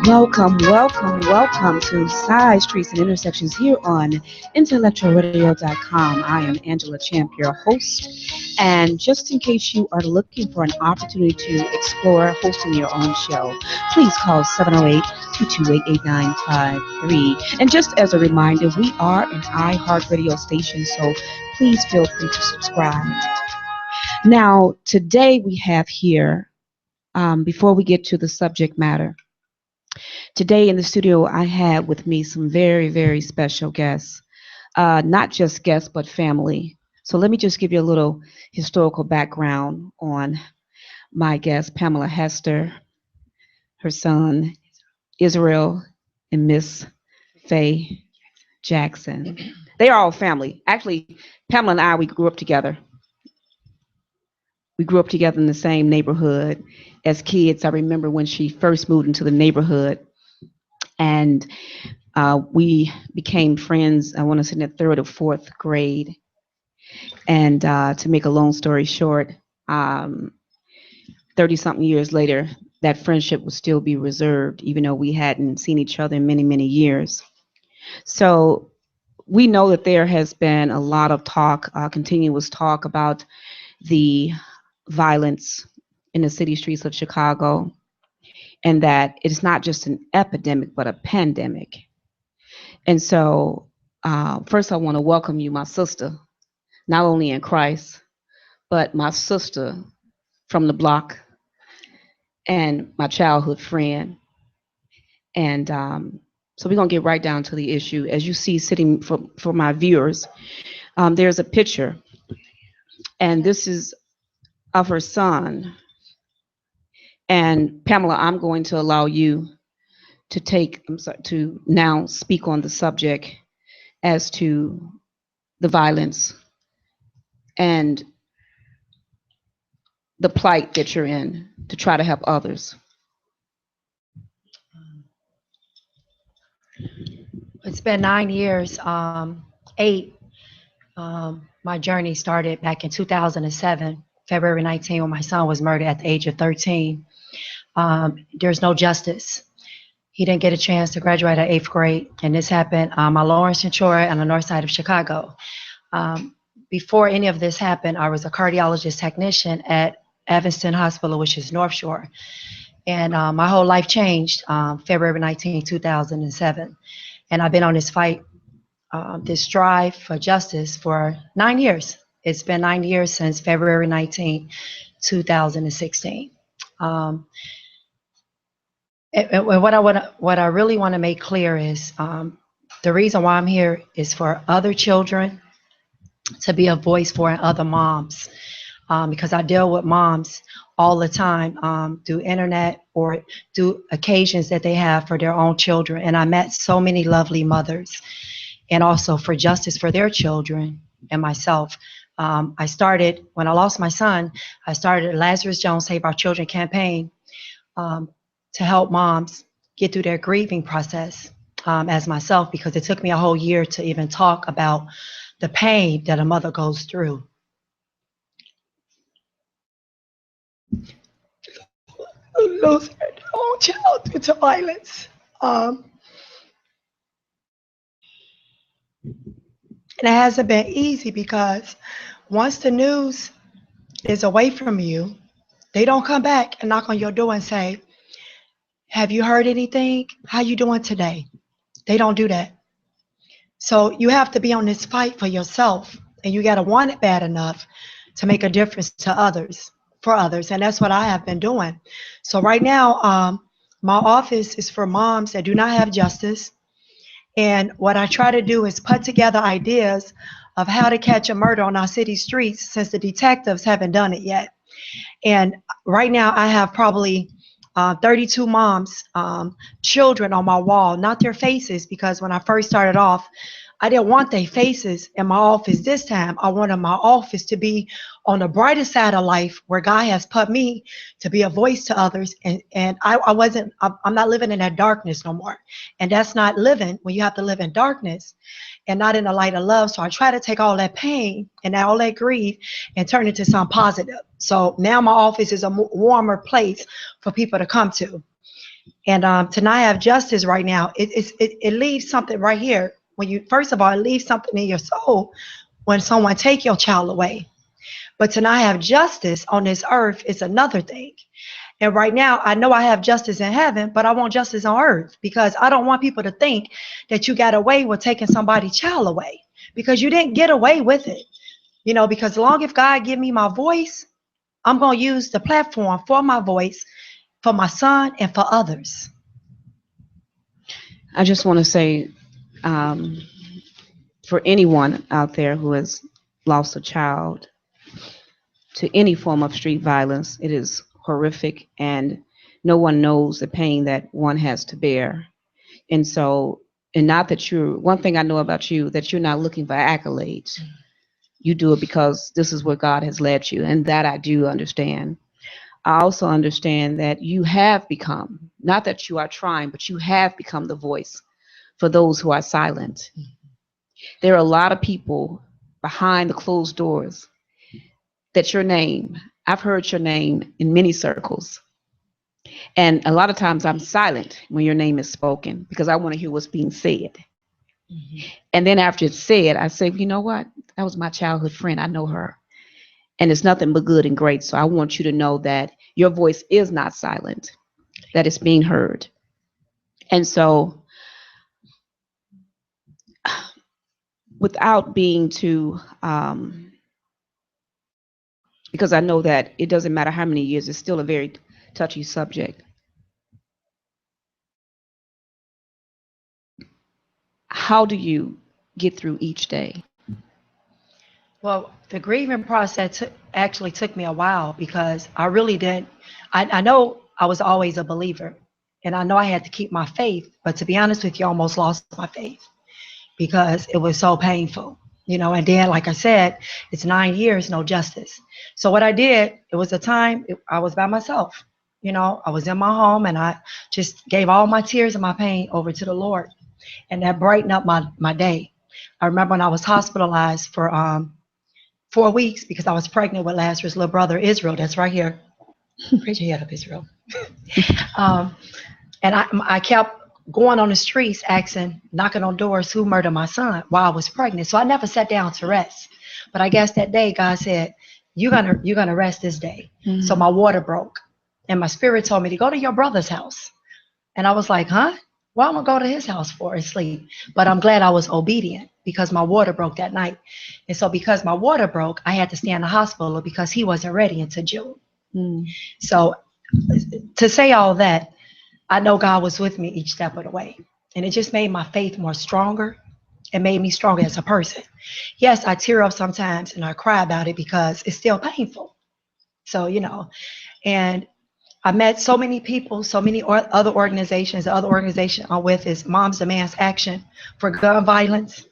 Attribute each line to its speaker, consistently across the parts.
Speaker 1: Welcome to Sidestreets and Intersections here on IntellectualRadio.com. I am Angela Champ, your host. And just in case you are looking for an opportunity to explore hosting your own show, please call 708-228-8953. And just as a reminder, we are an iHeartRadio station, so please feel free to subscribe. Now, today we have here, before we get to the subject matter, today in the studio, I have with me some very, very special guests, not just guests, but family. So let me just give you a little historical background on my guest, Pamela Hester, her son, Israel, and Miss Faye Jackson. They are all family. Actually, Pamela and I, we grew up together. We grew up together in the same neighborhood. As kids, I remember when she first moved into the neighborhood, and we became friends, I want to say in the third or fourth grade. And to make a long story short, 30-something years later, that friendship would still be reserved, even though we hadn't seen each other in many, many years. So we know that there has been a lot of talk, continuous talk about the violence in the city streets of Chicago, and that it's not just an epidemic, but a pandemic. And so, first, I want to welcome you, my sister, not only in Christ, but my sister from the block and my childhood friend. And so we're going to get right down to the issue. As you see sitting for my viewers, there's a picture, and this is of her son. And Pamela, I'm going to allow you to to now speak on the subject as to the violence and the plight that you're in to try to help others.
Speaker 2: It's been 9 years, eight. My journey started back in 2007, February 19, when my son was murdered at the age of 13. There's no justice. He didn't get a chance to graduate at 8th grade, and this happened on Lawrence and Troy on the north side of Chicago. Before any of this happened, I was a cardiologist technician at Evanston Hospital, which is North Shore. And my whole life changed February 19, 2007. And I've been on this fight, this strive for justice for 9 years. It's been 9 years since February 19, 2016. And what I really want to make clear is the reason why I'm here is for other children to be a voice for other moms, because I deal with moms all the time through internet or through occasions that they have for their own children. And I met so many lovely mothers, and also for justice for their children and myself. I started, when I lost my son, I started a Lazarus Jones Save Our Children campaign to help moms get through their grieving process as myself, because it took me a whole year to even talk about the pain that a mother goes through. Losing their own child into violence. And it hasn't been easy, because once the news is away from you, they don't come back and knock on your door and say, have you heard anything? How you doing today? They don't do that. So you have to be on this fight for yourself, and you got to want it bad enough to make a difference to others, for others. And that's what I have been doing. So right now, my office is for moms that do not have justice. And what I try to do is put together ideas of how to catch a murder on our city streets, since the detectives haven't done it yet. And right now I have probably 32 moms, children on my wall, not their faces, because when I first started off, I didn't want their faces in my office this time. I wanted my office to be on the brighter side of life, where God has put me to be a voice to others. And I'm not living in that darkness no more. And that's not living when you have to live in darkness and not in the light of love. So I try to take all that pain and all that grief and turn it to something positive. So now my office is a warmer place for people to come to. And to not have justice right now, it leaves something right here. When you, first of all, it leaves something in your soul when someone take your child away. But to not have justice on this earth is another thing. And right now, I know I have justice in heaven, but I want justice on earth because I don't want people to think that you got away with taking somebody's child away because you didn't get away with it. You know, because long if God give me my voice, I'm going to use the platform for my voice, for my son, and for others.
Speaker 1: I just want to say, um, for anyone out there who has lost a child to any form of street violence, it is horrific, and no one knows the pain that one has to bear. And so, and not that you're, one thing I know about you, that you're not looking for accolades. You do it because this is where God has led you, and that I do understand. I also understand that you have become, not that you are trying, but you have become the voice for those who are silent. There are a lot of people behind the closed doors that your name, I've heard your name in many circles. And a lot of times I'm silent when your name is spoken because I want to hear what's being said.
Speaker 2: Mhm.
Speaker 1: And then after it's said, I say, you know what? That was my childhood friend. I know her. And it's nothing but good and great. So I want you to know that your voice is not silent, that it's being heard. And so, without being too, because I know that it doesn't matter how many years, it's still a very touchy subject. How do you get through each day?
Speaker 2: Well, the grieving process actually took me a while because I really didn't. I know I was always a believer and I know I had to keep my faith, but to be honest with you, I almost lost my faith because it was so painful, you know. And then, like I said, it's 9 years, no justice. So, what I did, it was a time I was by myself. You know, I was in my home and I just gave all my tears and my pain over to the Lord. And that brightened up my day. I remember when I was hospitalized for 4 weeks because I was pregnant with Lazarus' little brother, Israel. That's right here. Raise your head up, Israel. Um, and I kept going on the streets asking, knocking on doors, who murdered my son while I was pregnant. So I never sat down to rest. But I guess that day God said, you're gonna rest this day. So
Speaker 1: Mhm.
Speaker 2: my water broke. And my spirit told me to go to your brother's house. And I was like, huh? Well, I'm gonna go to his house for and sleep. But I'm glad I was obedient because my water broke that night. And so because my water broke, I had to stay in the hospital because he wasn't ready until June.
Speaker 1: Mm.
Speaker 2: So to say all that, I know God was with me each step of the way. And it just made my faith more stronger. It made me stronger as a person. Yes, I tear up sometimes and I cry about it because it's still painful. So, you know, and I met so many people, so many other organizations. The other organization I'm with is Moms Demands Action for Gun Violence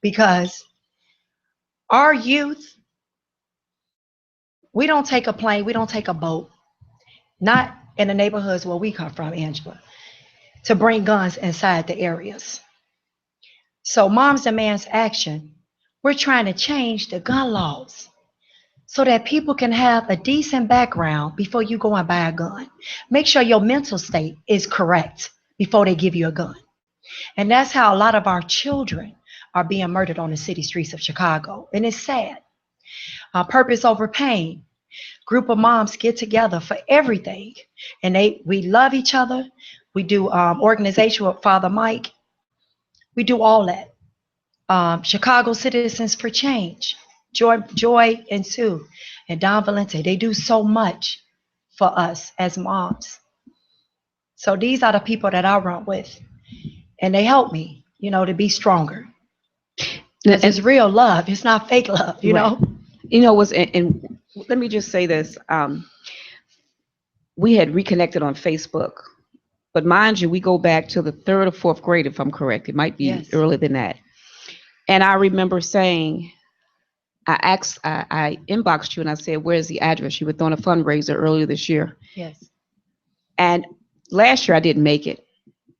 Speaker 2: because our youth, we don't take a plane, we don't take a boat, not in the neighborhoods where we come from, Angela, to bring guns inside the areas. So Moms Demands Action, we're trying to change the gun laws so that people can have a decent background before you go and buy a gun. Make sure your mental state is correct before they give you a gun. And that's how a lot of our children are being murdered on the city streets of Chicago. And it's sad. Purpose over pain. Group of moms get together for everything. And we love each other. We do organization with Father Mike. We do all that. Chicago Citizens for Change. Joy and Sue and Don Valente. They do so much for us as moms. So these are the people that I run with. And they help me, you know, to be stronger. Because it's
Speaker 1: And
Speaker 2: real love. It's not fake love, you
Speaker 1: right,
Speaker 2: know?
Speaker 1: and let me just say this: we had reconnected on Facebook, but mind you, we go back to the third or fourth grade, if I'm correct. It might be
Speaker 2: Yes.
Speaker 1: earlier than that. And I remember saying, I inboxed you and I said, "Where's the address?" You were throwing a fundraiser earlier this year,
Speaker 2: Yes.
Speaker 1: and last year I didn't make it,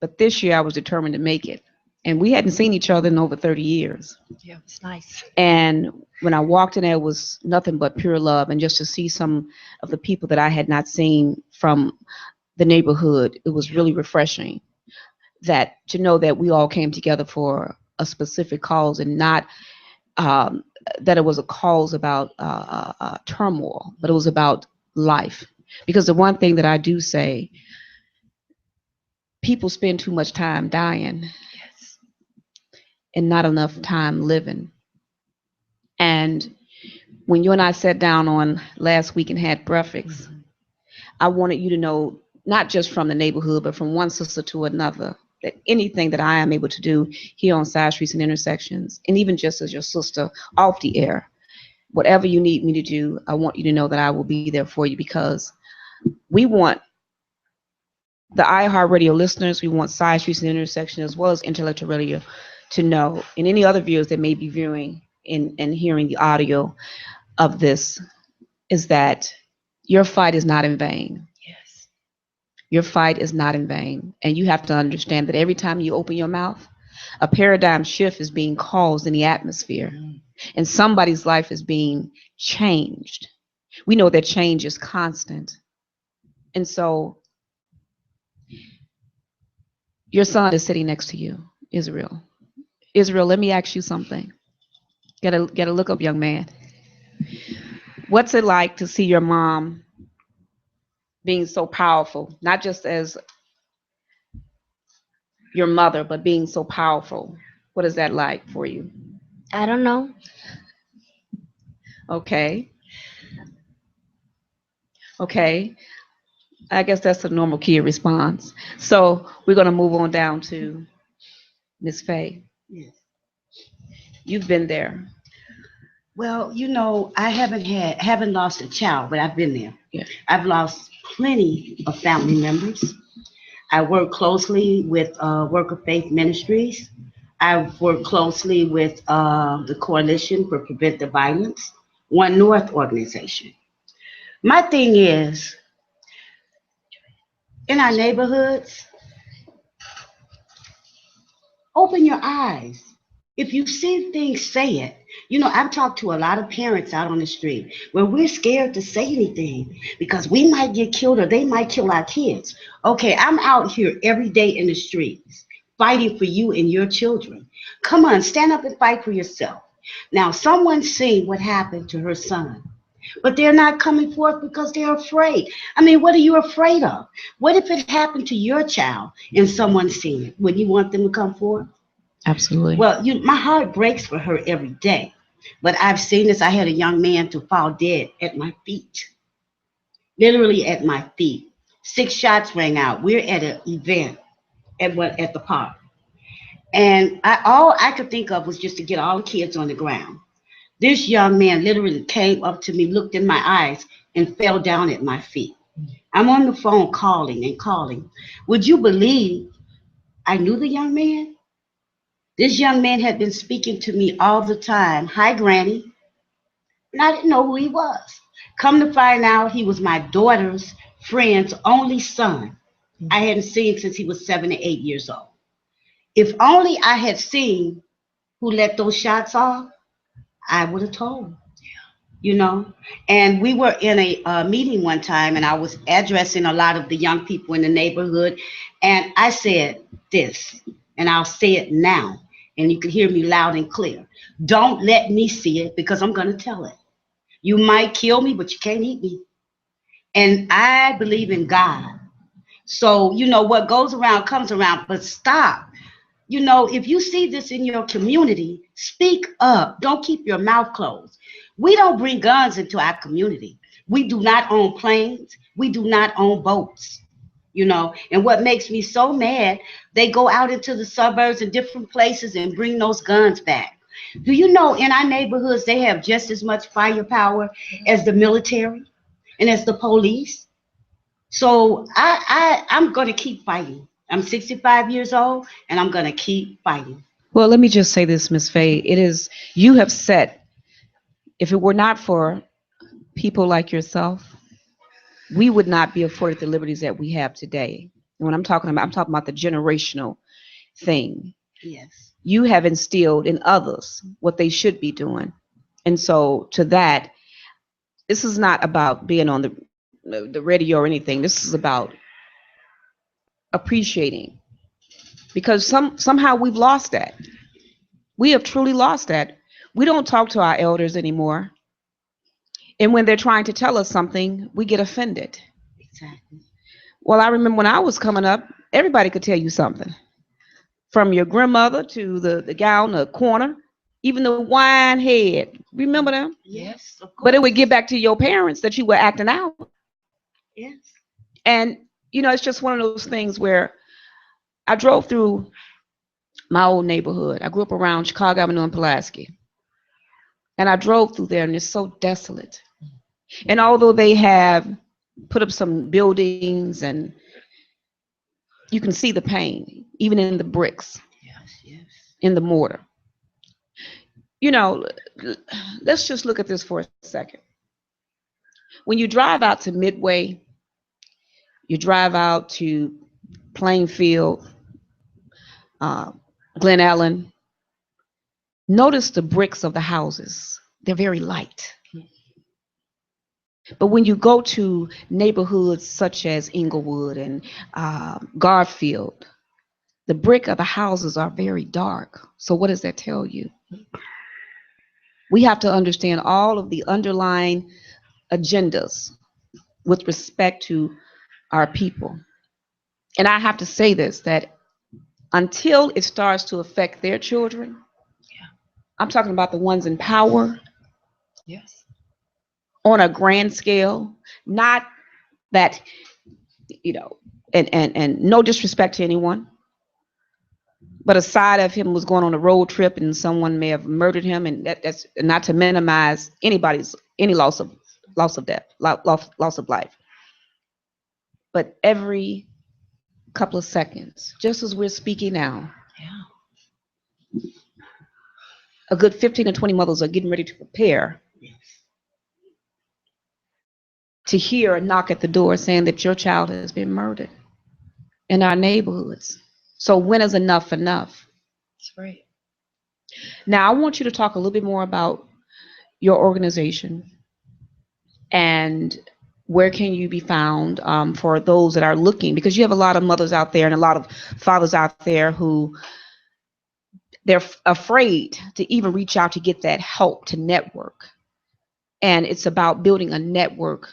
Speaker 1: but this year I was determined to make it. And we hadn't seen each other in over 30 years.
Speaker 2: Yeah, it's nice.
Speaker 1: And when I walked in there, it was nothing but pure love. And just to see some of the people that I had not seen from the neighborhood, it was really refreshing that to know that we all came together for a specific cause and not um, that it was a cause about turmoil, but it was about life. Because the one thing that I do say, people spend too much time dying
Speaker 2: Yes.
Speaker 1: and not enough time living. And when you and I sat down on last week and had breakfast, I wanted you to know, not just from the neighborhood, but from one sister to another, that anything that I am able to do here on Side Streets and Intersections, and even just as your sister off the air, whatever you need me to do, I want you to know that I will be there for you, because we want the iHeartRadio listeners, we want Side Streets and Intersections, as well as Intellectual Radio, to know, and any other viewers that may be viewing and hearing the audio of this, is that your fight is not in vain.
Speaker 2: Yes.
Speaker 1: Your fight is not in vain. And you have to understand that every time you open your mouth, a paradigm shift is being caused in the atmosphere, and somebody's life is being changed. We know that change is constant. And so your son is sitting next to you, Israel. Israel, let me ask you something. Get a look up, young man. What's it like to see your mom being so powerful, not just as your mother, but being so powerful? What is that like for you?
Speaker 3: I don't know.
Speaker 1: Okay. Okay. I guess that's a normal kid response. So we're going to move on down to Miss Faye.
Speaker 4: Yes.
Speaker 1: You've been there.
Speaker 4: Well, I haven't lost a child, but I've been there.
Speaker 1: Yeah.
Speaker 4: I've lost plenty of family members. I work closely with Work of Faith Ministries. I've worked closely with the Coalition for Preventive Violence, One North organization. My thing is, in our neighborhoods, open your eyes. If you see things, say it. I've talked to a lot of parents out on the street where we're scared to say anything because we might get killed or they might kill our kids. Okay, I'm out here every day in the streets fighting for you and your children. Come on, stand up and fight for yourself. Now, someone's seen what happened to her son, but they're not coming forth because they're afraid. I mean, what are you afraid of? What if it happened to your child and someone's seen it? Would you want them to come forth?
Speaker 1: Absolutely.
Speaker 4: Well, my heart breaks for her every day. But I've seen this. I had a young man to fall dead at my feet, literally at my feet. 6 shots rang out. We're at an event at the park. And all I could think of was just to get all the kids on the ground. This young man literally came up to me, looked in my eyes, and fell down at my feet. I'm on the phone calling and calling. Would you believe I knew the young man? This young man had been speaking to me all the time. Hi, Granny. And I didn't know who he was. Come to find out, he was my daughter's friend's only son. I hadn't seen since he was 7 or 8 years old. If only I had seen who let those shots off, I would have told. And we were in a meeting one time, and I was addressing a lot of the young people in the neighborhood, and I said this, and I'll say it now, and you can hear me loud and clear. Don't let me see it, because I'm going to tell it. You might kill me, but you can't eat me. And I believe in God. So, what goes around comes around, but stop. If you see this in your community, speak up. Don't keep your mouth closed. We don't bring guns into our community. We do not own planes. We do not own boats. And what makes me so mad, they go out into the suburbs and different places and bring those guns back. Do you know in our neighborhoods, they have just as much firepower as the military and as the police? So I'm going to keep fighting. I'm 65 years old, and I'm going to keep fighting.
Speaker 1: Well, let me just say this, Miss Faye. It is, you have set, if it were not for people like yourself, we would not be afforded the liberties that we have today. And when I'm talking about the generational thing.
Speaker 4: Yes.
Speaker 1: You have instilled in others what they should be doing. And so to that, this is not about being on the radio or anything. This is about appreciating, because somehow we've lost that. We have truly lost that. We don't talk to our elders anymore. And when they're trying to tell us something, we get offended.
Speaker 4: Exactly.
Speaker 1: Well, I remember when I was coming up, everybody could tell you something. From your grandmother to the guy on the corner, even the wine head. Remember them?
Speaker 4: Yes, of
Speaker 1: But it
Speaker 4: course.
Speaker 1: would get back to your parents that you were acting out.
Speaker 4: Yes.
Speaker 1: And, it's just one of those things where I drove through my old neighborhood. I grew up around Chicago Avenue and Pulaski. And I drove through there, and it's so desolate. And although they have put up some buildings, and you can see the pain, even in the bricks,
Speaker 4: Yes. Yes.
Speaker 1: in the mortar. You know, let's just look at this for a second. When you drive out to Midway, you drive out to Plainfield, uh, Glen Ellen, notice the bricks of the houses. They're very light. But when you go to neighborhoods such as Inglewood and Garfield, the brick of the houses are very dark. So what does that tell you? We have to understand all of the underlying agendas with respect to our people. And I have to say this, that until it starts to affect their children, I'm talking about the ones in power
Speaker 2: Yes.
Speaker 1: on a grand scale, not that, and no disrespect to anyone, but a side of him was going on a road trip and someone may have murdered him, and that's not to minimize any loss of life. But every couple of seconds, just as we're speaking now,
Speaker 2: Yeah.
Speaker 1: a good 15 or 20 mothers are getting ready to prepare
Speaker 4: Yes.
Speaker 1: to hear a knock at the door saying that your child has been murdered in our neighborhoods. So when is enough enough?
Speaker 2: That's right.
Speaker 1: Now, I want you to talk a little bit more about your organization and where can you be found, for those that are looking, because you have a lot of mothers out there and a lot of fathers out there who they're afraid to even reach out to get that help to network. And it's about building a network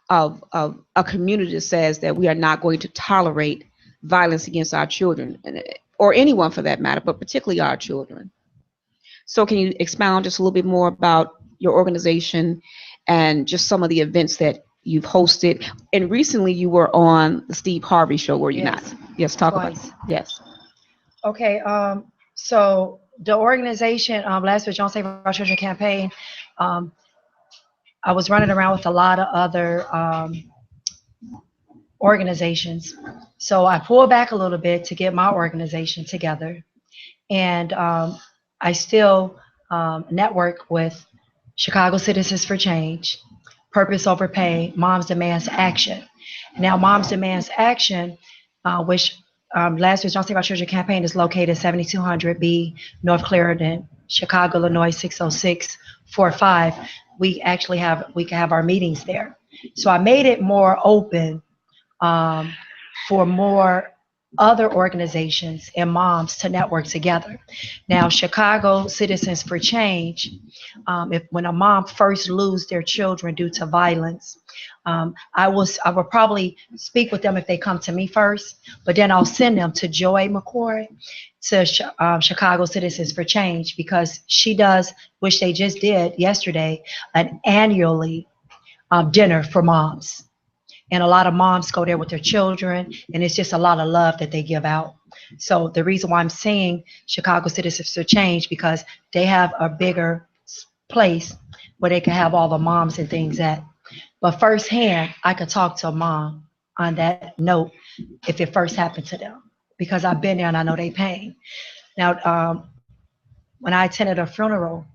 Speaker 1: of a community that says that we are not going to tolerate violence against our children, or anyone for that matter, but particularly our children. So can you expound just a little bit more about your organization and just some of the events that you've hosted? And recently you were on the Steve Harvey show, were you not?
Speaker 2: Yes.
Speaker 1: Yes, talk about it.
Speaker 2: Twice.
Speaker 1: Yes.
Speaker 2: Okay. So the organization, last week, John Save Our Children campaign, um, I was running around with a lot of other organizations. So I pulled back a little bit to get my organization together. And I still network with Chicago Citizens for Change, Purpose Over Pay, Moms Demands Action. Now, Moms Demands Action, which last week's Don't Save Our Children campaign is located 7200 B North Clarendon, Chicago, Illinois 60645. We can have our meetings there. So I made it more open, um, for more other organizations and moms to network together. Now, Chicago Citizens for Change, if when a mom first lose their children due to violence, I will probably speak with them if they come to me first, but then I'll send them to Joy McCoy to Chicago Citizens for Change, because she does, which they just did yesterday, an annually dinner for moms. And a lot of moms go there with their children, and it's just a lot of love that they give out. So the reason why I'm saying Chicago Citizens for Change, because they have a bigger place where they can have all the moms and things at. But firsthand, I could talk to a mom on that note if it first happened to them, because I've been there and I know they pain. Now, when I attended a funeral,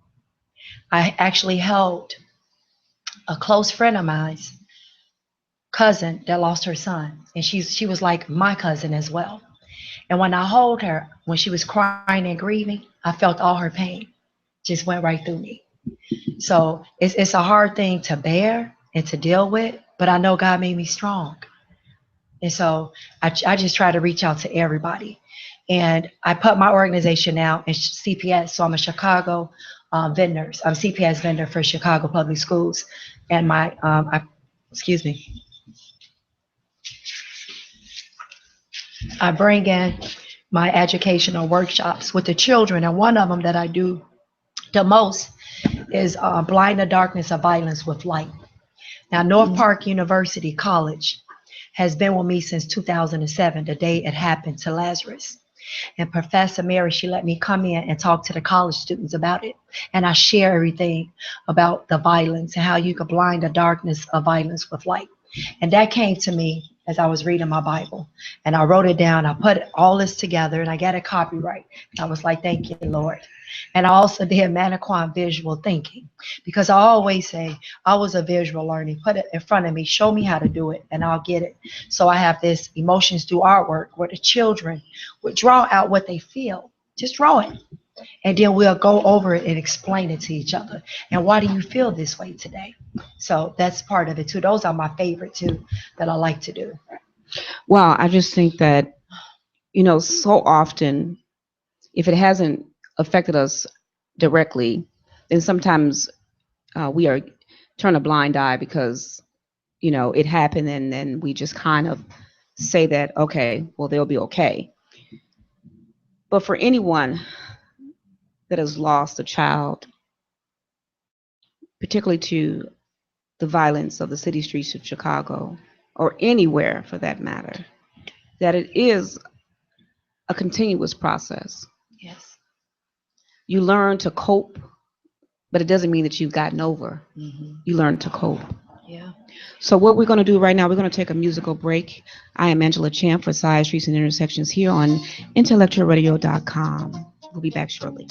Speaker 2: I actually held a close friend of mine's cousin that lost her son, and she was like my cousin as well. And when I hold her, when she was crying and grieving, I felt all her pain just went right through me. So it's a hard thing to bear and to deal with, but I know God made me strong. And so I just try to reach out to everybody. And I put my organization out in CPS. So I'm a Chicago vendor. I'm CPS vendor for Chicago Public Schools. And excuse me, I bring in my educational workshops with the children. And one of them that I do the most is Blind the Darkness of Violence with Light. Now, North Park University College has been with me since 2007, the day it happened to Lazarus. And Professor Mary, she let me come in and talk to the college students about it. And I share everything about the violence and how you could blind the darkness of violence with light. And that came to me as I was reading my Bible. And I wrote it down. I put all this together and I got a copyright. I was like, thank you, Lord. And I also did Maniquan visual thinking, because I always say I was a visual learner. Put it in front of me, show me how to do it, and I'll get it. So I have this emotions through artwork where the children would draw out what they feel. Just draw it. And then we'll go over it and explain it to each other. And why do you feel this way today? So that's part of it too. Those are my favorite too that I like to do.
Speaker 1: Well, I just think that, so often, if it hasn't affected us directly, then sometimes we are turn a blind eye because, it happened, and then we just kind of say that, okay, well, they'll be okay. But for anyone that has lost a child, particularly to the violence of the city streets of Chicago, or anywhere for that matter, that it is a continuous process.
Speaker 2: Yes.
Speaker 1: You learn to cope, but it doesn't mean that you've gotten over.
Speaker 2: Mm-hmm.
Speaker 1: You learn to cope.
Speaker 2: Yeah.
Speaker 1: So what we're going to do right now, we're going to take a musical break. I am Angela Champ for Sidestreets and Intersections here on IntellectualRadio.com. We'll be back shortly.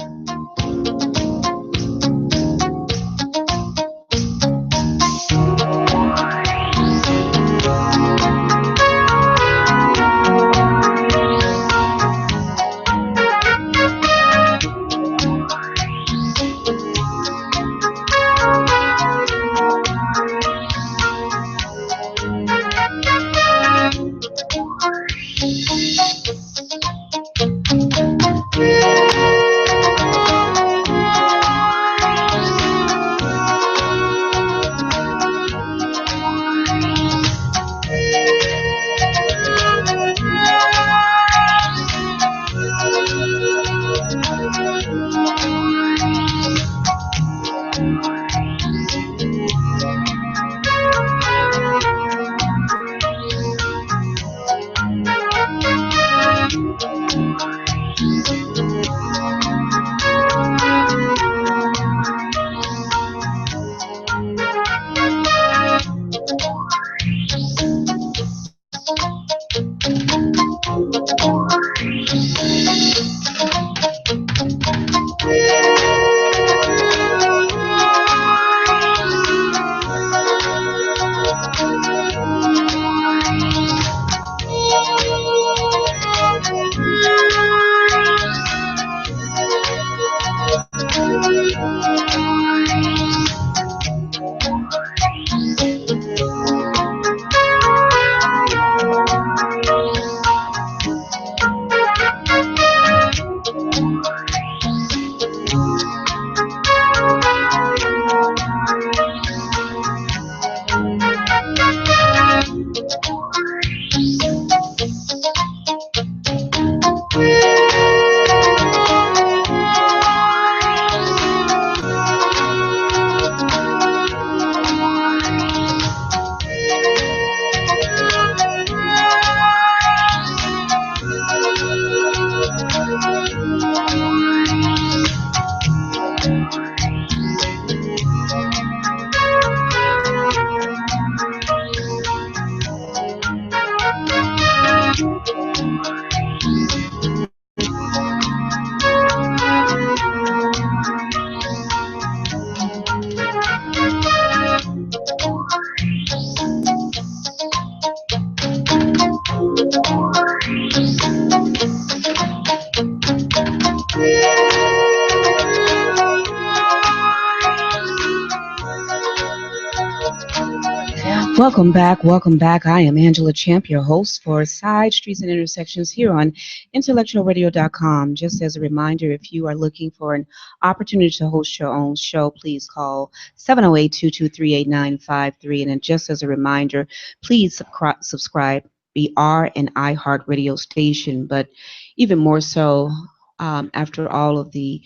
Speaker 1: Welcome back. Welcome back. I am Angela Champ, your host for Side Streets and Intersections here on IntellectualRadio.com. Just as a reminder, if you are looking for an opportunity to host your own show, please call 708-223-8953. And then just as a reminder, please subscribe. We are an iHeart radio station, but even more so, after all of the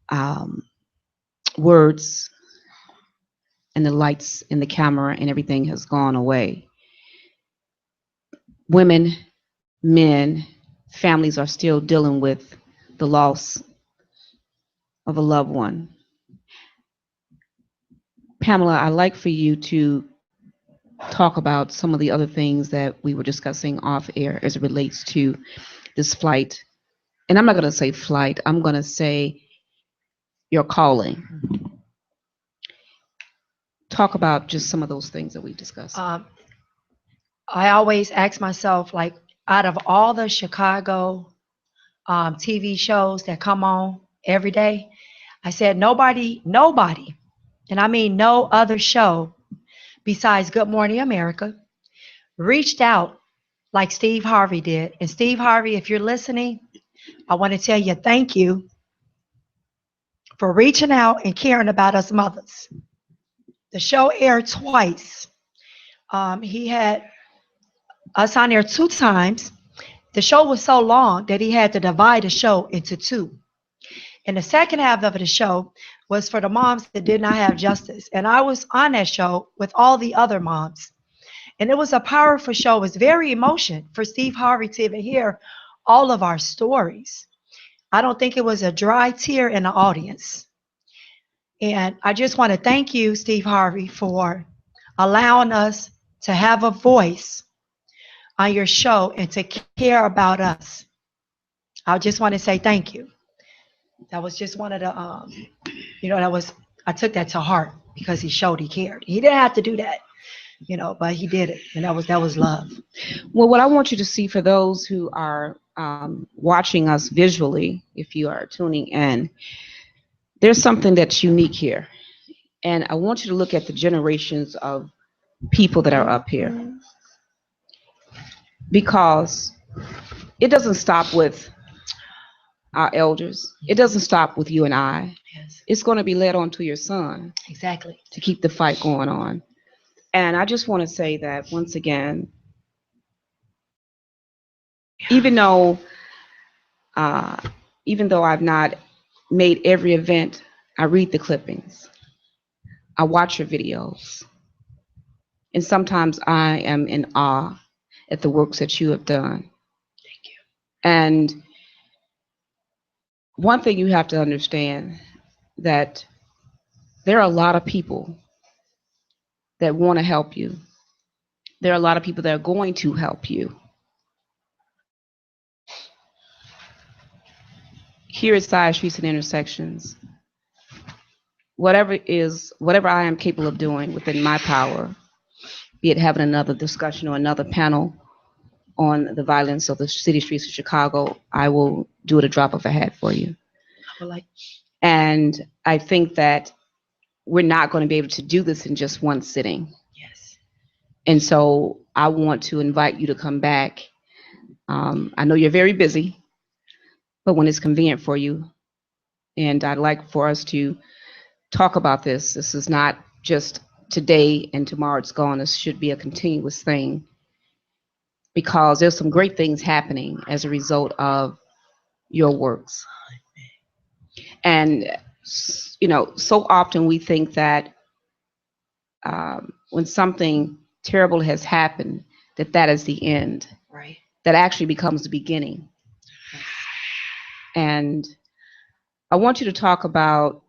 Speaker 1: um, words and the lights and the camera and everything has gone away, women, men, families are still dealing with the loss of a loved one. Pamela, I'd like for you to talk about some of the other things that we were discussing off air as it relates to this flight. And I'm not going to say flight, I'm going to say your calling. Talk about just some of those things that we discussed.
Speaker 2: I always ask myself, like, out of all the Chicago TV shows that come on every day, I said nobody, and I mean no other show besides Good Morning America reached out like Steve Harvey did. And Steve Harvey, if you're listening, I want to tell you thank you for reaching out and caring about us mothers. The show aired twice. He had us on there 2 times. The show was so long that he had to divide the show into 2. And the second half of the show was for the moms that did not have justice. And I was on that show with all the other moms. And it was a powerful show. It was very emotional for Steve Harvey to even hear all of our stories. I don't think it was a dry tear in the audience. And I just want to thank you, Steve Harvey, for allowing us to have a voice on your show and to care about us. I just want to say thank you. That was just one of the, I took that to heart because he showed he cared. He didn't have to do that, but he did it. And that was love.
Speaker 1: Well, what I want you to see, for those who are watching us visually, if you are tuning in, there's something that's unique here. And I want you to look at the generations of people that are up here, because it doesn't stop with our elders. It doesn't stop with you and I.
Speaker 2: Yes.
Speaker 1: It's going to be led on to your son.
Speaker 2: Exactly.
Speaker 1: To keep the fight going on. And I just want to say that once again, even though I've not made every event, I read the clippings, I watch your videos, and sometimes I am in awe at the works that you have done.
Speaker 2: Thank you.
Speaker 1: And one thing you have to understand, that there are a lot of people that want to help you. There are a lot of people that are going to help you. Here at Side Streets and Intersections, whatever I am capable of doing within my power, be it having another discussion or another panel on the violence of the city streets of Chicago, I will do it a drop of a hat for you. And I think that we're not going to be able to do this in just one sitting.
Speaker 2: Yes.
Speaker 1: And so I want to invite you to come back. I know you're very busy, but when it's convenient for you, and I'd like for us to talk about this. This is not just today and tomorrow it's gone. This should be a continuous thing, because there's some great things happening as a result of your works. And, so often we think that when something terrible has happened, that is the end.
Speaker 2: Right.
Speaker 1: That actually becomes the beginning. And I want you to talk about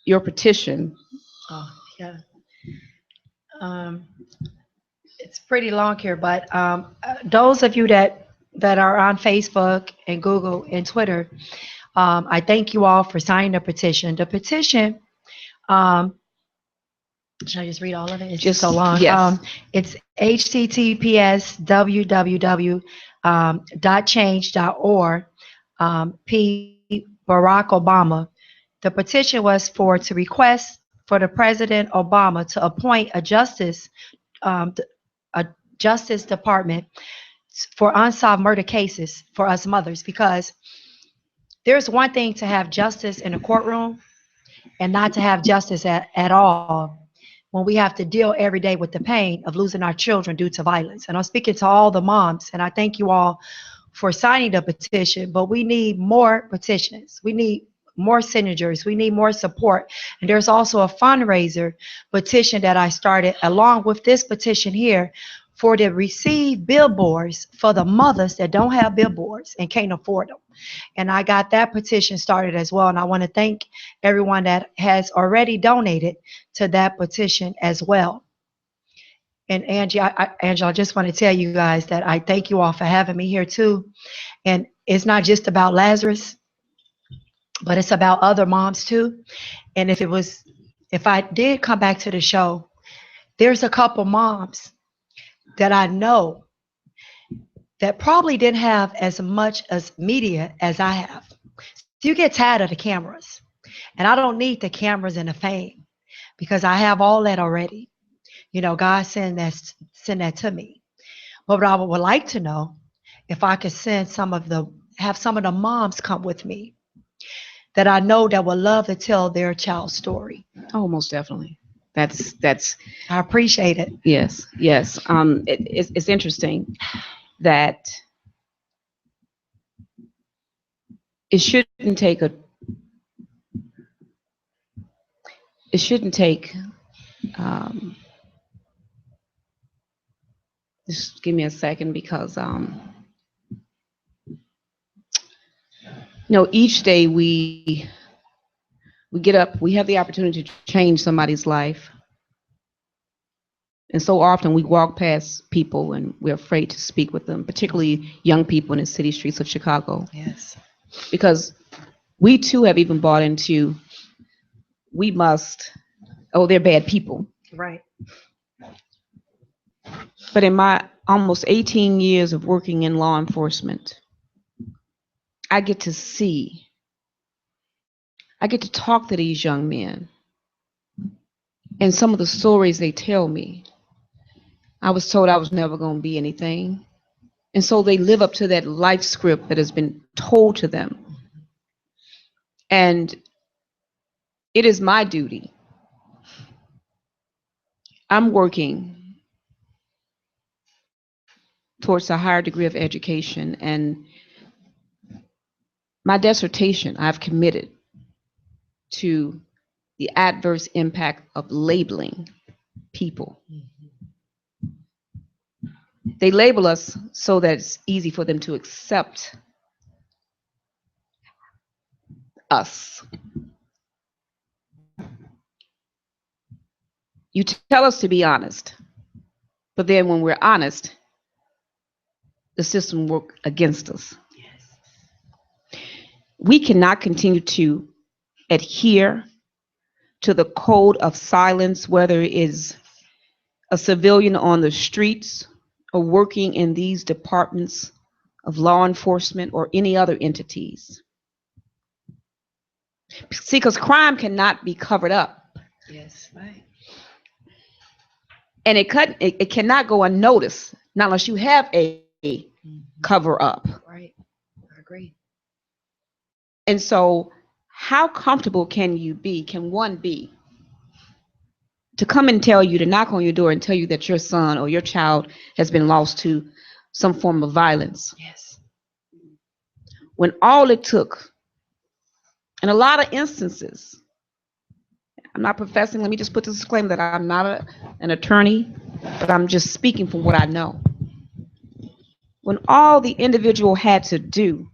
Speaker 1: your petition.
Speaker 2: Oh, yeah. It's pretty long here, but those of you that are on Facebook and Google and Twitter, I thank you all for signing the petition. The petition, should I just read all of it? It's just so long.
Speaker 1: Yes.
Speaker 2: It's https://www.change.org. P. Barack Obama. The petition was to request for the President Obama to appoint a justice a justice department for unsolved murder cases for us mothers, because there's one thing to have justice in a courtroom and not to have justice at all when we have to deal every day with the pain of losing our children due to violence. And I'm speaking to all the moms, and I thank you all for signing the petition, but we need more petitions. We need more signatures. We need more support. And there's also a fundraiser petition that I started along with this petition here for to receive billboards for the mothers that don't have billboards and can't afford them. And I got that petition started as well. And I want to thank everyone that has already donated to that petition as well. And Angie, Angela, I just want to tell you guys that I thank you all for having me here too. And it's not just about Lazarus, but it's about other moms too. And if I did come back to the show, there's a couple moms that I know that probably didn't have as much as media as I have. So you get tired of the cameras. And I don't need the cameras and the fame because I have all that already. You know, God send that to me. But what I would like to know, if I could have some of the moms come with me that I know that would love to tell their child's story.
Speaker 1: Oh, most definitely. That's
Speaker 2: I appreciate it.
Speaker 1: yes, yes. It's interesting that it shouldn't take a it shouldn't take um, just give me a second because each day we get up, we have the opportunity to change somebody's life. And so often we walk past people and we're afraid to speak with them, particularly young people in the city streets of Chicago.
Speaker 2: Yes.
Speaker 1: Because we too have even bought into, they're bad people.
Speaker 2: Right.
Speaker 1: But in my almost 18 years of working in law enforcement, I get to talk to these young men. And some of the stories they tell me, I was told I was never going to be anything. And so they live up to that life script that has been told to them. And it is my duty. I'm working towards a higher degree of education. And my dissertation, I've committed to the adverse impact of labeling people. They label us so that it's easy for them to accept us. You tell us to be honest, but then when we're honest, the system works against us. Yes. We cannot continue to adhere to the code of silence, whether it is a civilian on the streets or working in these departments of law enforcement or any other entities. See, because crime cannot be covered up.
Speaker 2: Yes, right.
Speaker 1: And it cannot go unnoticed, not unless you have a cover up.
Speaker 2: Right. I agree.
Speaker 1: And so how comfortable can one be to come and tell you, to knock on your door and tell you that your son or your child has been lost to some form of violence?
Speaker 2: Yes.
Speaker 1: When all it took, in a lot of instances, I'm not professing, let me just put this disclaimer that I'm not an attorney, but I'm just speaking from what I know. When all the individual had to do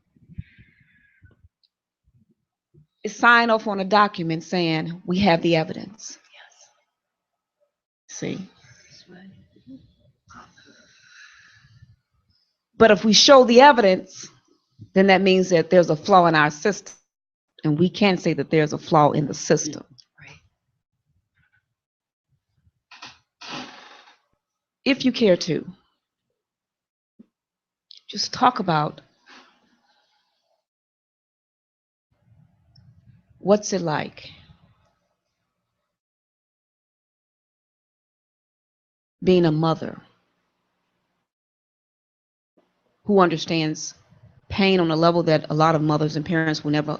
Speaker 1: is sign off on a document saying, we have the evidence.
Speaker 2: Yes.
Speaker 1: See? But if we show the evidence, then that means that there's a flaw in our system. And we can't say that there's a flaw in the system.
Speaker 2: Right.
Speaker 1: If you care to, just talk about what's it like being a mother who understands pain on a level that a lot of mothers and parents will never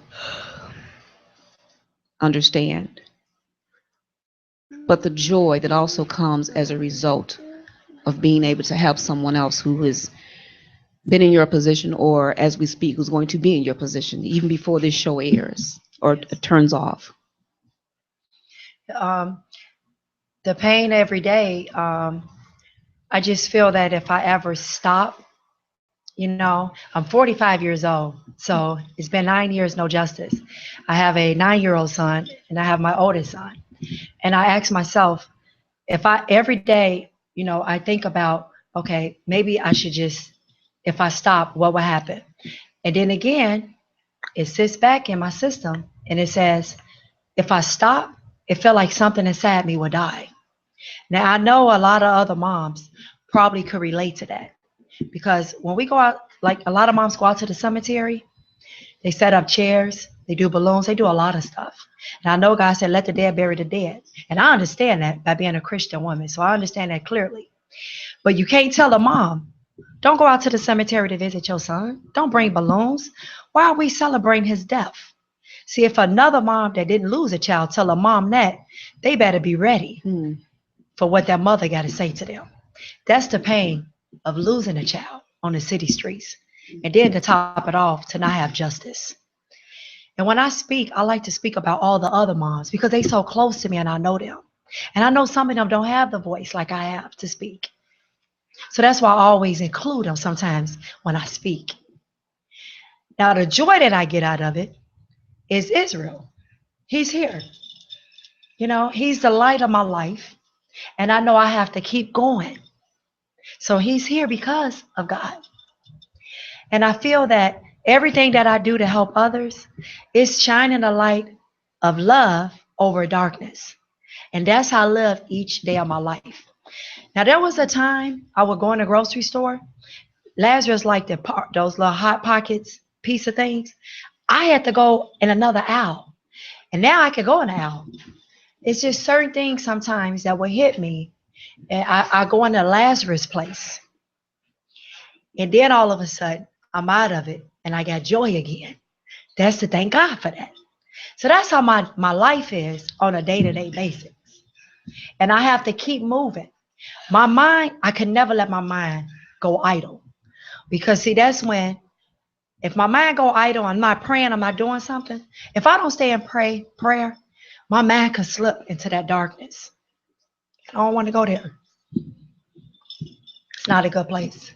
Speaker 1: understand, but the joy that also comes as a result of being able to help someone else who has been in your position, or as we speak, who's going to be in your position even before this show airs or turns off.
Speaker 2: Um, the pain every day, I just feel that if I ever stop, I'm 45 years old, so it's been 9 years, no justice. I have a 9-year-old son, and I have my oldest son. And I ask myself, if I every day, I think about, okay, maybe I should just, if I stop, what will happen? And then again, it sits back in my system and it says, if I stop, it felt like something inside me would die. Now, I know a lot of other moms probably could relate to that, because when we go out, like a lot of moms go out to the cemetery, they set up chairs, they do balloons, they do a lot of stuff. And I know God said, let the dead bury the dead. And I understand that by being a Christian woman. So I understand that clearly. But you can't tell a mom, don't go out to the cemetery to visit your son. Don't bring balloons. Why are we celebrating his death? See, if another mom that didn't lose a child tell a mom that, they better be ready for what that mother got to say to them. That's the pain of losing a child on the city streets. And then to top it off, to not have justice. And when I speak, I like to speak about all the other moms because they so close to me and I know them. And I know some of them don't have the voice like I have to speak. So that's why I always include them sometimes when I speak. Now, the joy that I get out of it is Israel. He's here. He's the light of my life. And I know I have to keep going. So he's here because of God. And I feel that everything that I do to help others is shining a light of love over darkness. And that's how I live each day of my life. Now, there was a time I would go in the grocery store. Lazarus liked those little Hot Pockets piece of things. I had to go in another aisle. And now I could go in the aisle. It's just certain things sometimes that will hit me. And I go in the Lazarus place. And then all of a sudden, I'm out of it and I got joy again. That's to thank God for that. So that's how my life is on a day-to-day basis. And I have to keep moving. My mind, I can never let my mind go idle. Because see, that's when, if my mind go idle, I'm not praying, I'm not doing something. If I don't stay in prayer, my mind could slip into that darkness. I don't want to go there. It's not a good place.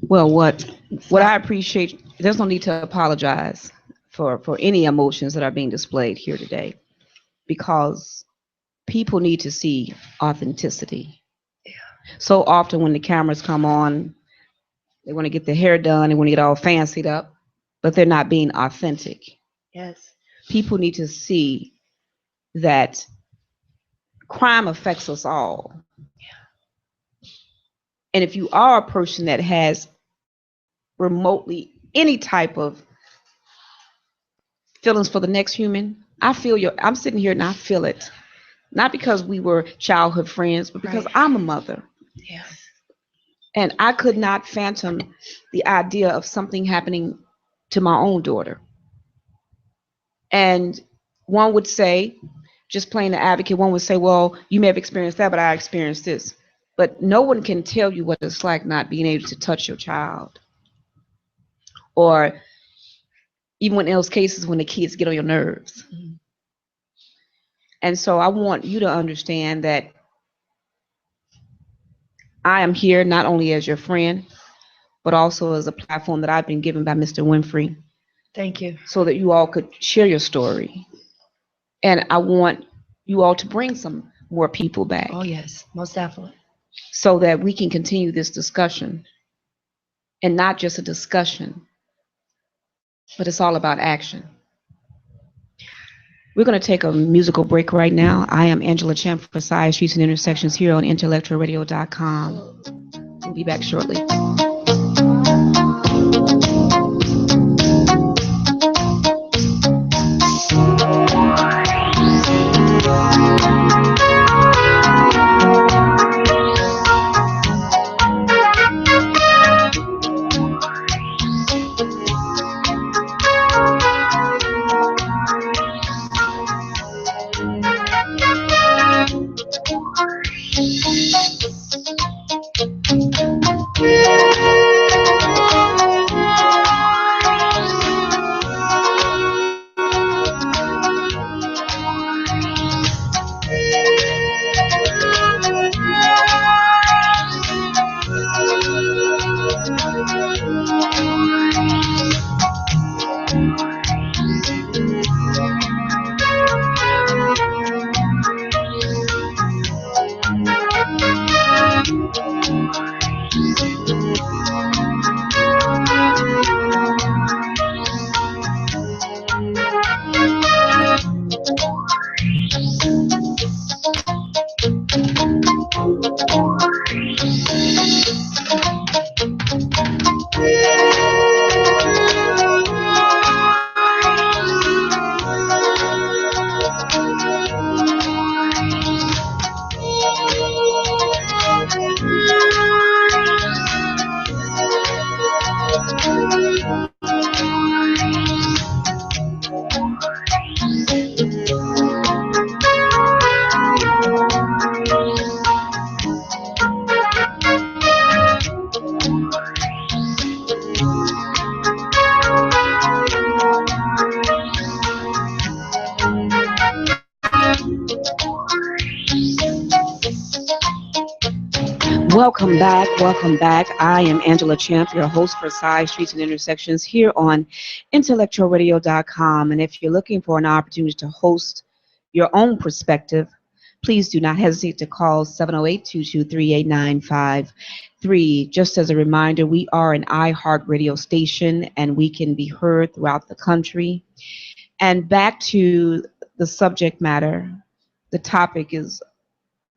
Speaker 1: Well, what I appreciate, there's no need to apologize for any emotions that are being displayed here today, because people need to see authenticity.
Speaker 2: Yeah.
Speaker 1: So often when the cameras come on, they want to get their hair done, they want to get all fancied up, but they're not being authentic.
Speaker 2: Yes.
Speaker 1: People need to see that crime affects us all.
Speaker 2: Yeah.
Speaker 1: And if you are a person that has remotely any type of feelings for the next human, I'm sitting here and I feel it. Not because we were childhood friends, but because
Speaker 2: Right.
Speaker 1: I'm a mother.
Speaker 2: Yes.
Speaker 1: And I could not fathom the idea of something happening to my own daughter. And one would say, just playing the advocate, one would say, well, you may have experienced that, but I experienced this. But no one can tell you what it's like not being able to touch your child. Or even in those cases when the kids get on your nerves.
Speaker 2: Mm-hmm.
Speaker 1: And so I want you to understand that I am here not only as your friend, but also as a platform that I've been given by Mr. Winfrey.
Speaker 2: Thank you.
Speaker 1: So that you all could share your story. And I want you all to bring some more people back.
Speaker 2: Oh, yes, most definitely.
Speaker 1: So that we can continue this discussion. And not just a discussion, but it's all about action. We're going to take a musical break right now. I am Angela Champ for Sidestreets and Intersections here on IntellectualRadio.com. We'll be back shortly. Welcome back. Welcome back. I am Angela Champ, your host for Sidestreets and Intersections here on IntellectualRadio.com. And if you're looking for an opportunity to host your own perspective, please do not hesitate to call 708-223-8953. Just as a reminder, we are an iHeartRadio station and we can be heard throughout the country. And back to the subject matter, the topic is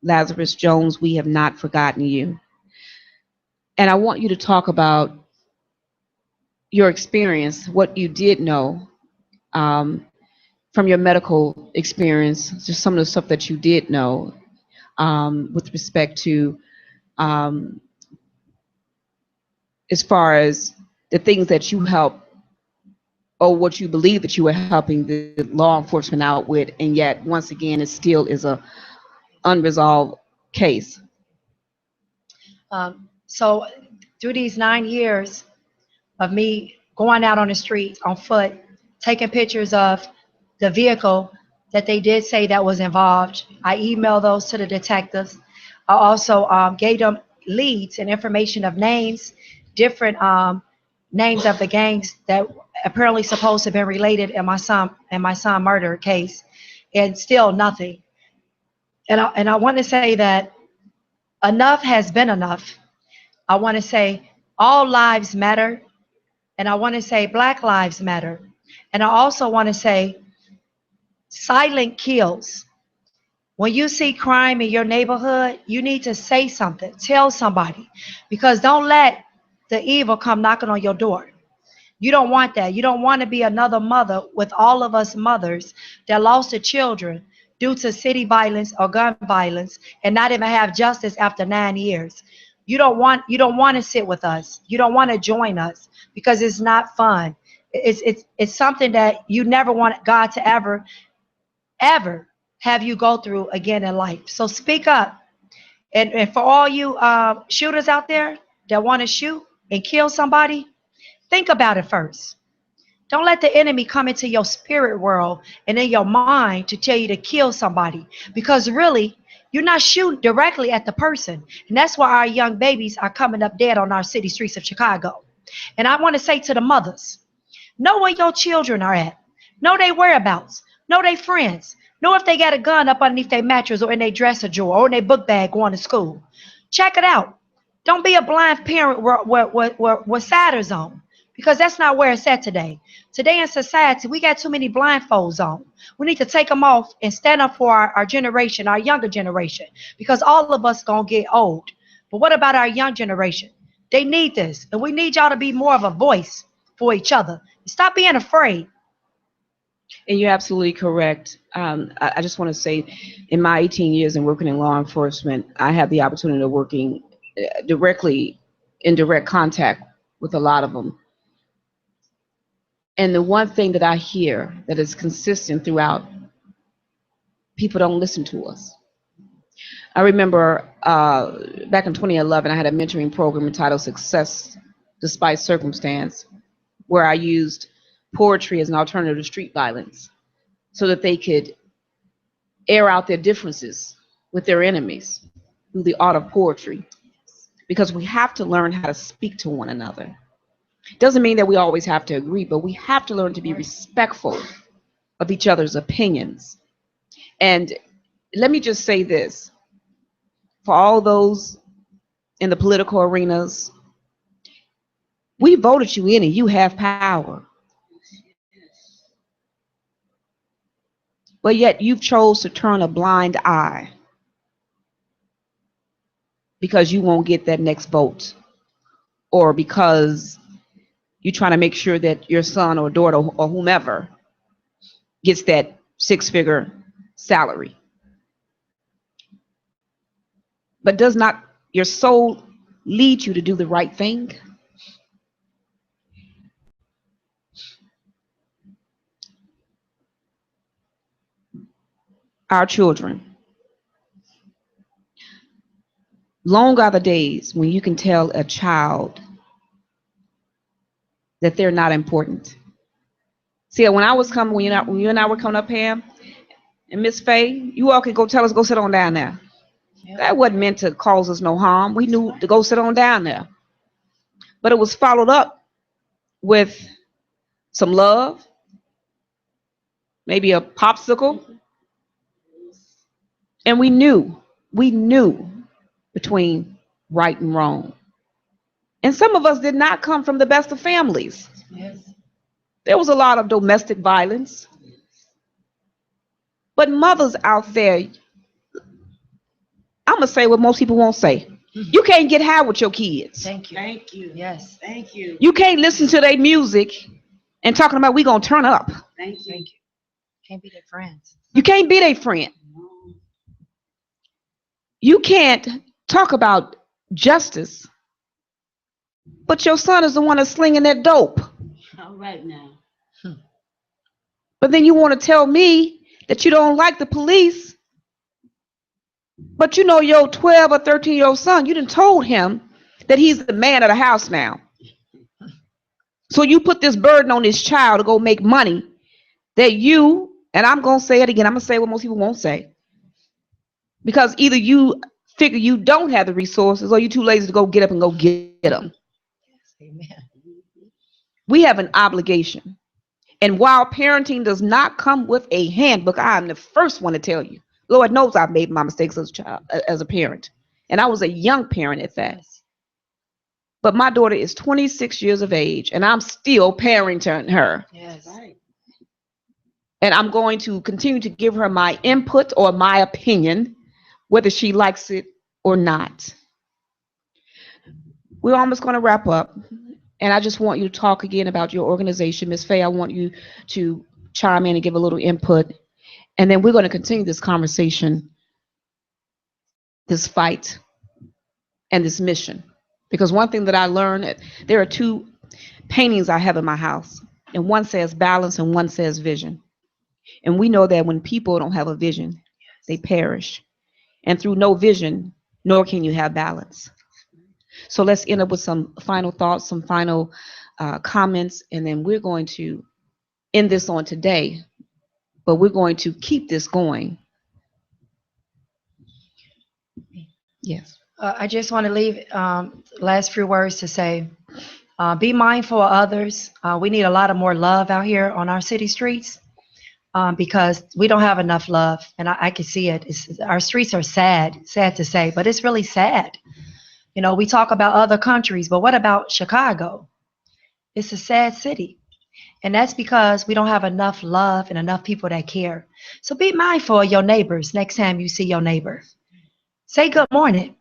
Speaker 1: Lazarus Jones, we have not forgotten you. And I want you to talk about your experience, what you did know from your medical experience, just some of the stuff that you did know with respect to um, as far as the things that you help or what you believe that you were helping the law enforcement out with, and yet once again it still is a unresolved case.
Speaker 2: So through these 9 years of me going out on the streets on foot, taking pictures of the vehicle that they did say that was involved, I emailed those to the detectives. I also gave them leads and information of names, different names of the gangs that apparently supposed to have been related in my son murder case, and still nothing. And I want to say that enough has been enough. I want to say all lives matter, and I want to say Black lives matter, and I also want to say silent kills. When you see crime in your neighborhood, you need to say something, tell somebody, because don't let the evil come knocking on your door. You don't want that. You don't want to be another mother with all of us mothers that lost their children due to city violence or gun violence and not even have justice after 9 years. You don't want to sit with us. You don't want to join us because it's not fun. It's something that you never want God to ever have you go through again in life. So speak up. And for all you shooters out there that want to shoot and kill somebody, think about it first. Don't let the enemy come into your spirit world and in your mind to tell you to kill somebody, because really, you're not shooting directly at the person. And that's why our young babies are coming up dead on our city streets of Chicago. And I want to say to the mothers, know where your children are at. Know their whereabouts. Know their friends. Know if they got a gun up underneath their mattress or in their dresser drawer or in their book bag going to school. Check it out. Don't be a blind parent with Saturns on, because that's not where it's at today. Today in society, we got too many blindfolds on. We need to take them off and stand up for our generation, our younger generation, because all of us going to get old. But what about our young generation? They need this, and we need y'all to be more of a voice for each other. Stop being afraid.
Speaker 1: And you're absolutely correct. I just want to say, in my 18 years in working in law enforcement, I had the opportunity of working directly in direct contact with a lot of them. And the one thing that I hear that is consistent throughout, people don't listen to us. I remember back in 2011, I had a mentoring program entitled Success Despite Circumstance, where I used poetry as an alternative to street violence so that they could air out their differences with their enemies through the art of poetry. Because we have to learn how to speak to one another. Doesn't mean that we always have to agree, but we have to learn to be respectful of each other's opinions. And let me just say this, for all those in the political arenas, we voted you in and you have power. But yet you've chose to turn a blind eye because you won't get that next vote, or because you're trying to make sure that your son or daughter or whomever gets that six-figure salary. But does not your soul lead you to do the right thing? Our children. Long are the days when you can tell a child that they're not important. See, when I was coming, when you and I were coming up, Pam and Miss Faye, you all could go tell us, go sit on down there.
Speaker 2: Yep.
Speaker 1: That wasn't meant to cause us no harm. We knew to go sit on down there. But it was followed up with some love, maybe a popsicle, and we knew between right and wrong. And some of us did not come from the best of families.
Speaker 2: Yes.
Speaker 1: There was a lot of domestic violence. But mothers out there, I'm going to say what most people won't say. You can't get high with your kids.
Speaker 2: Thank you.
Speaker 4: Thank you.
Speaker 2: Yes.
Speaker 4: Thank you.
Speaker 1: You can't listen to their music and talking about we going to turn up.
Speaker 4: Thank you.
Speaker 2: Thank you. Can't be their friends.
Speaker 1: You can't be their friend. You can't talk about justice, but your son is the one that's slinging that dope.
Speaker 4: All right now.
Speaker 1: But then you want to tell me that you don't like the police, but you know your 12 or 13-year-old son, you done told him that he's the man of the house now. So you put this burden on this child to go make money that you, and I'm going to say it again, I'm going to say what most people won't say. Because either you figure you don't have the resources or you're too lazy to go get up and go get them.
Speaker 2: Amen.
Speaker 1: We have an obligation. And while parenting does not come with a handbook, I'm the first one to tell you. Lord knows I've made my mistakes as a child, as a parent. And I was a young parent at that.
Speaker 2: Yes.
Speaker 1: But my daughter is 26 years of age and I'm still parenting her.
Speaker 2: Yes.
Speaker 4: Right.
Speaker 1: And I'm going to continue to give her my input or my opinion, whether she likes it or not. We're almost going to wrap up. And I just want you to talk again about your organization. Ms. Faye, I want you to chime in and give a little input. And then we're going to continue this conversation, this fight, and this mission. Because one thing that I learned, there are two paintings I have in my house. And one says balance and one says vision. And we know that when people don't have a vision, they perish. And through no vision, nor can you have balance. So let's end up with some final thoughts, some final comments, and then we're going to end this on today, but we're going to keep this going. Yes.
Speaker 2: I just want to leave last few words to say, be mindful of others. We need a lot of more love out here on our city streets because we don't have enough love, and I can see it. Our streets are sad to say, but it's really sad. You know, we talk about other countries, but what about Chicago? It's a sad city. And that's because we don't have enough love and enough people that care. So be mindful of your neighbors next time you see your neighbor. Say good morning.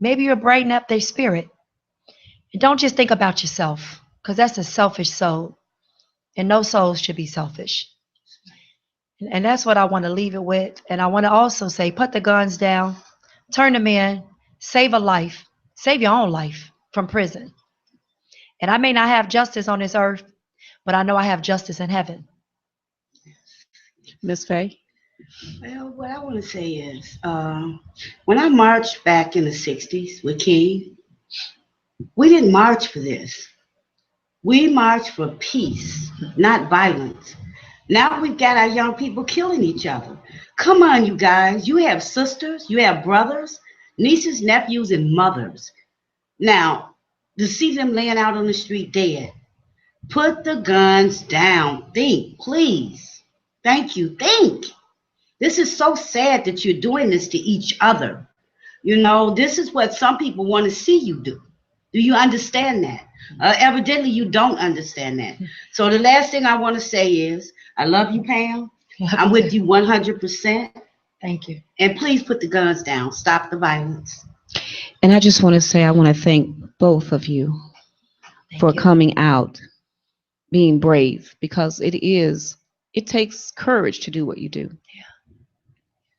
Speaker 2: Maybe you'll brighten up their spirit. And don't just think about yourself, because that's a selfish soul. And no souls should be selfish. And that's what I want to leave it with. And I want to also say, put the guns down, turn them in, save a life. Save your own life from prison. And I may not have justice on this earth, but I know I have justice in heaven.
Speaker 1: Miss Faye?
Speaker 4: Well, what I want to say is, when I marched back in the 60s with King, we didn't march for this. We marched for peace, not violence. Now we've got our young people killing each other. Come on, you guys. You have sisters, you have brothers, nieces, nephews, and mothers. Now, to see them laying out on the street dead, put the guns down. Think, please. Thank you. Think. This is so sad that you're doing this to each other. You know, this is what some people want to see you do. Do you understand that? Evidently, you don't understand that. So the last thing I want to say is, I love you, Pam. I'm with you 100%.
Speaker 2: Thank you.
Speaker 4: And please put the guns down. Stop the violence.
Speaker 1: And I just want to say, I want to thank both of you for coming out, being brave, because it takes courage to do what you do.
Speaker 2: Yeah.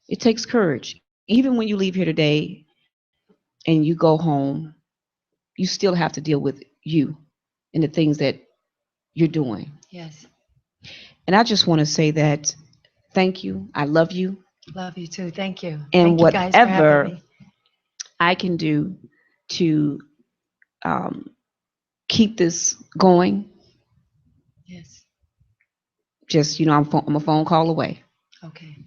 Speaker 1: It takes courage. Even when you leave here today and you go home, you still have to deal with you and the things that you're doing.
Speaker 2: Yes.
Speaker 1: And I just want to say that thank you. I love you.
Speaker 2: Love you too. Thank you.
Speaker 1: And
Speaker 2: Thank you guys for having
Speaker 1: whatever
Speaker 2: me.
Speaker 1: I can do to keep this going,
Speaker 2: Yes.
Speaker 1: just, I'm a phone call away.
Speaker 2: Okay.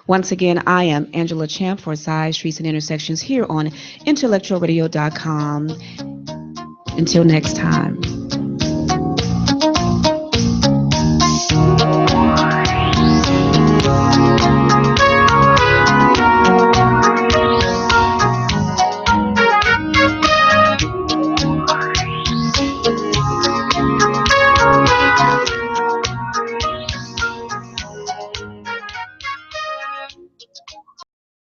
Speaker 1: Once again, I am Angela Champ for Sidestreets and Intersections here on IntellectualRadio.com. Until next time.